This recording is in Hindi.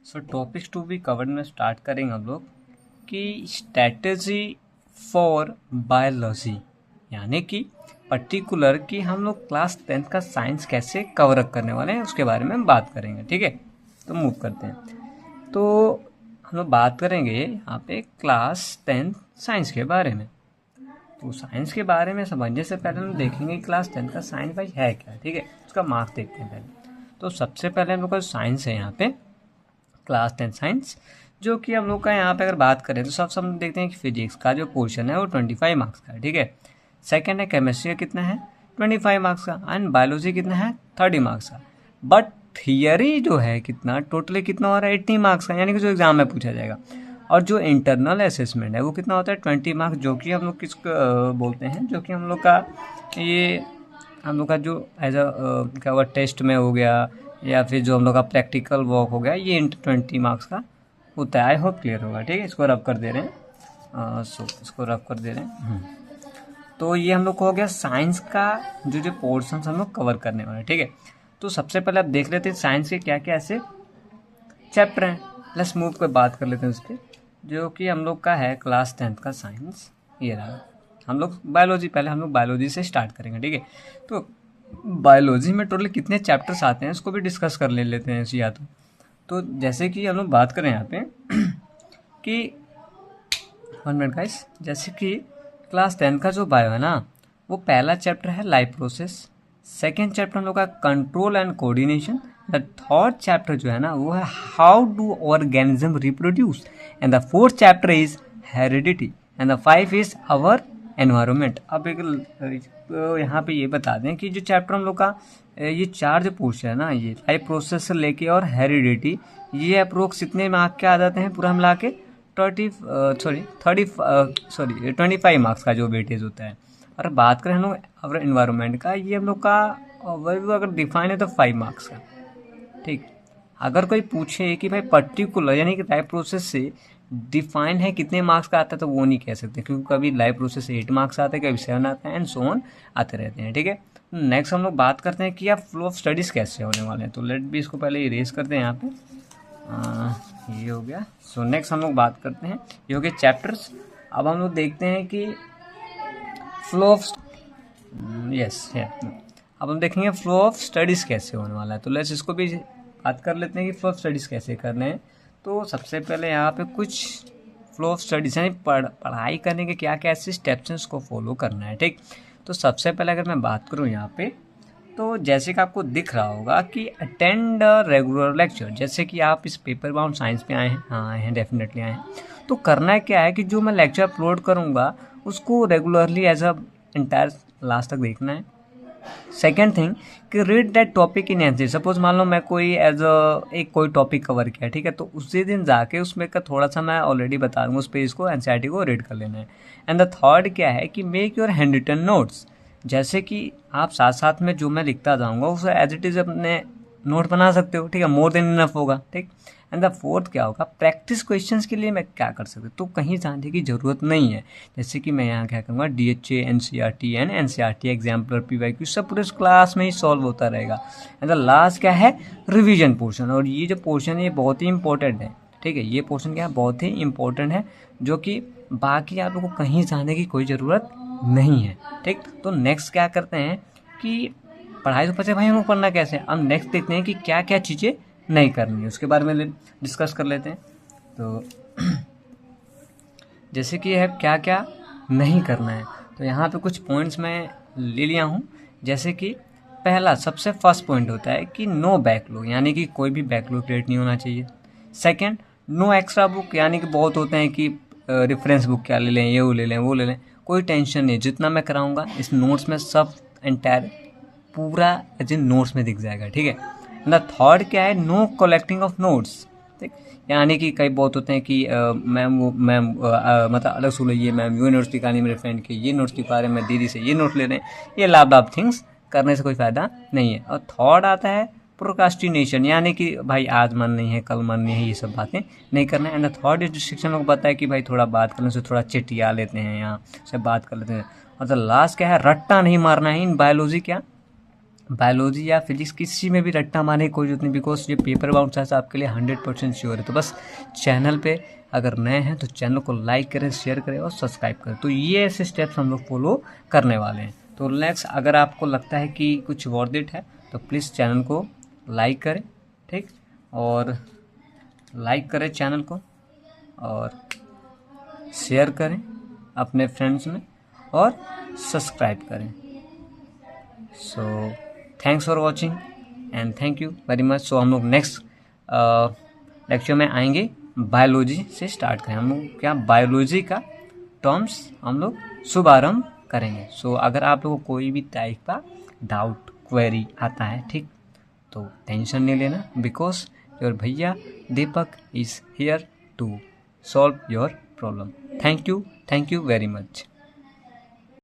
So topics to be covered में स्टार्ट करेंगे हम लोग कि स्ट्रैटेजी फॉर बायोलॉजी, यानी कि पर्टिकुलर कि हम लोग क्लास 10th का साइंस कैसे कवर अप करने वाले हैं उसके बारे में बात करेंगे। ठीक है, तो मूव करते हैं। तो हम लोग बात करेंगे यहाँ पे क्लास 10th साइंस के बारे में। तो साइंस के बारे में समझने से पहले हम देखेंगे क्लास 10th का साइंस भाई है क्या। ठीक है, उसका मार्क्स देखते हैं पहले। तो सबसे पहले हम लोग का साइंस है यहाँ पे क्लास 10 साइंस, जो कि हम लोग का यहाँ पे अगर बात करें तो सब हम देखते हैं कि फिजिक्स का जो पोर्शन है वो 25 मार्क्स का है। ठीक है, सेकंड है केमिस्ट्री का कितना है 25 मार्क्स का, एंड बायोलॉजी कितना है 30 मार्क्स का। बट थियरी जो है कितना टोटली कितना हो रहा है 80 मार्क्स का, यानी कि जो एग्जाम में पूछा जाएगा। और जो इंटरनल असेसमेंट है वो कितना होता है 20 मार्क्स, जो कि हम लोग किसको बोलते हैं, जो कि हम लोग का ये हम लोग का जो एज अ क्या हुआ टेस्ट में हो गया या फिर जो हम लोग का प्रैक्टिकल वर्क हो गया, ये 20 मार्क्स का होता है। आई होप क्लियर होगा। ठीक है, इसको रब कर दे रहे हैं। इसको रब कर दे रहे हैं। तो ये हम लोग को हो गया साइंस का जो जो पोर्शन हम लोग कवर करने वाले हैं। ठीक है, तो सबसे पहले आप देख लेते हैं साइंस के क्या क्या ऐसे चैप्टर हैं। लेट्स मूव पे बात कर लेते हैं उसके, जो कि हम लोग का है क्लास 10th का साइंस। ये रहा हम लोग बायोलॉजी, पहले हम लोग बायोलॉजी से स्टार्ट करेंगे। ठीक है, तो बायोलॉजी में टोटल कितने चैप्टर्स आते हैं उसको भी डिस्कस कर ले लेते हैं या तो जैसे कि हम लोग बात करें यहाँ पे कि 1 मिनट गाइस, जैसे कि क्लास 10 का जो बायो है ना, वो पहला चैप्टर है लाइफ प्रोसेस, सेकेंड चैप्टर हम लोग का control and coordination, the third chapter जो है ना वो है how do organism reproduce, and the fourth chapter is heredity, and the five is our environment. अब एक तो यहाँ पे ये बता दें कि जो चैप्टर हम लोग का ये चार जो पोर्शन है ना, ये लाइफ प्रोसेस से लेके और हेरिडिटी, ये अप्रोक्स कितने मार्क के आ जाते हैं पूरा मिला के 25 मार्क्स का जो वेटेज होता है। और बात करें हम लोग अगर इन्वायरमेंट का, ये हम लोग का ओवरव्यू अगर डिफाइन है तो 5 मार्क्स का। ठीक, अगर कोई पूछे कि भाई पर्टिकुलर यानी कि लाइफ प्रोसेस से डिफाइन है कितने मार्क्स का आता है, तो वो नहीं कह सकते, क्योंकि कभी लाइफ प्रोसेस से 8 मार्क्स आते हैं, कभी 7 आते हैं, एंड सो ऑन आते रहते हैं। ठीक है, नेक्स्ट हम लोग बात करते हैं कि यार फ्लो ऑफ स्टडीज़ कैसे होने वाले हैं। तो लेट भी इसको पहले इरेज करते हैं यहाँ पे। ये हो गया। सो नेक्स्ट हम लोग बात करते हैं, ये हो गए चैप्टर्स। अब हम लोग देखते हैं कि फ्लो ऑफ यस है, अब हम देखेंगे फ्लो ऑफ स्टडीज़ कैसे होने वाला है। तो लेट्स इसको भी बात कर लेते हैं कि फ्लो ऑफ स्टडीज़ कैसे करने हैं। तो सबसे पहले यहाँ पे कुछ फ्लो ऑफ स्टडीज़ यानी पढ़ाई करने के क्या क्या ऐसे स्टेप्स हैं उसको फॉलो करना है। ठीक, तो सबसे पहले अगर मैं बात करूँ यहाँ पे, तो जैसे कि आपको दिख रहा होगा कि अटेंड रेगुलर लेक्चर, जैसे कि आप इस पेपर बाउंड साइंस पे आए हैं, हाँ आए हैं, डेफिनेटली आए हैं। तो करना है क्या है कि जो मैं लेक्चर अपलोड करूँगा उसको regularly as a entire last तक देखना है। सेकेंड थिंग कि read that topic in NC. Suppose मान लो मैं कोई एज एक कोई टॉपिक कवर किया, ठीक है, तो उसी दिन जाके उसमें का थोड़ा सा मैं ऑलरेडी बता दूंगा, उस पेज को एनसीईआरटी को रीड कर लेना है। एंड द थर्ड क्या है कि make your handwritten notes, जैसे कि आप साथ साथ में जो मैं लिखता जाऊँगा उसे एज इट इज़ अपने नोट बना सकते हो। ठीक है, मोर देन इनफ होगा। ठीक, एंड द फोर्थ क्या होगा, प्रैक्टिस क्वेश्चंस के लिए मैं क्या कर सकता हूँ, तो कहीं जाने की ज़रूरत नहीं है। जैसे कि मैं यहाँ क्या करूँगा, DHA, NCERT and NCERT exemplar, PYQ सब पूरे क्लास में ही सॉल्व होता रहेगा। एंड द लास्ट क्या है, रिविजन पोर्शन। और ये जो पोर्शन है ये बहुत ही इंपॉर्टेंट है। ठीक है, ये पोर्शन क्या है, बहुत ही इंपॉर्टेंट है, जो कि बाकी आप लोगों को कहीं जाने की कोई ज़रूरत नहीं है। ठीक, तो नेक्स्ट क्या करते हैं कि पढ़ाई तो बचे भाई हम लोग पढ़ना कैसे, अब नेक्स्ट देखते हैं कि क्या क्या चीज़ें नहीं करनी है, उसके बारे में डिस्कस कर लेते हैं। तो जैसे कि है क्या क्या नहीं करना है, तो यहाँ पे कुछ पॉइंट्स मैं ले लिया हूँ। जैसे कि पहला सबसे फर्स्ट पॉइंट होता है कि नो बैकलॉग, यानी कि कोई भी बैकलॉग क्रिएट नहीं होना चाहिए। सेकंड, नो एक्स्ट्रा बुक, यानी कि बहुत होते हैं कि रेफरेंस बुक क्या ले लें, ये वो ले लें, वो ले लें, कोई टेंशन नहीं, जितना मैं कराऊंगा इस नोट्स में सब एंटायर पूरा एज इन नोट्स में दिख जाएगा। ठीक है, द थर्ड क्या है, नो कलेक्टिंग ऑफ नोट्स। ठीक, यानी कि कई बहुत होते हैं कि मैम मतलब अलग सुन लीजिए, मैम ये नोट्स दिखा रही, मेरे फ्रेंड के ये नोट्स दिखा रहे हैं, मैं दीदी से ये नोट ले रहे हैं, ये लाभ थिंग्स करने से कोई फ़ायदा नहीं है। और थर्ड आता है प्रोकास्टिनेशन, यानी कि भाई आज मन नहीं है, कल मन नहीं है, ये सब बातें नहीं करना है। And the third is destruction, लोग बताया कि भाई थोड़ा बात करने से थोड़ा चिटिया लेते हैं, यहाँ से बात कर लेते हैं। और द लास्ट क्या है, रट्टा नहीं मारना है इन बायोलॉजी, क्या बायोलॉजी या फिजिक्स किसी में भी रट्टा मारने की कोई जरूरत नहीं, बिकॉज ये पेपर बाउंड है आपके लिए 100% श्योर है। तो बस चैनल पे अगर नए हैं तो चैनल को लाइक करें, शेयर करें और सब्सक्राइब करें। तो ये ऐसे स्टेप्स हम लोग फॉलो करने वाले हैं। तो नेक्स्ट अगर आपको लगता है कि कुछ वर्थ इट है तो प्लीज़ चैनल को लाइक करें, ठीक, और लाइक करें चैनल को और शेयर करें अपने फ्रेंड्स में और सब्सक्राइब करें। So thanks for watching and thank you very much. So हम लोग नेक्स्ट लेक्चर में आएंगे, बायोलॉजी से स्टार्ट करें। हम लोग क्या बायोलॉजी का टर्म्स हम लोग शुभारंभ करेंगे। सो अगर आप लोगों को कोई भी टाइप का डाउट क्वेरी आता है, ठीक, तो टेंशन नहीं लेना, बिकॉज योर भैया Deepak is here to solve your problem. Thank you very much.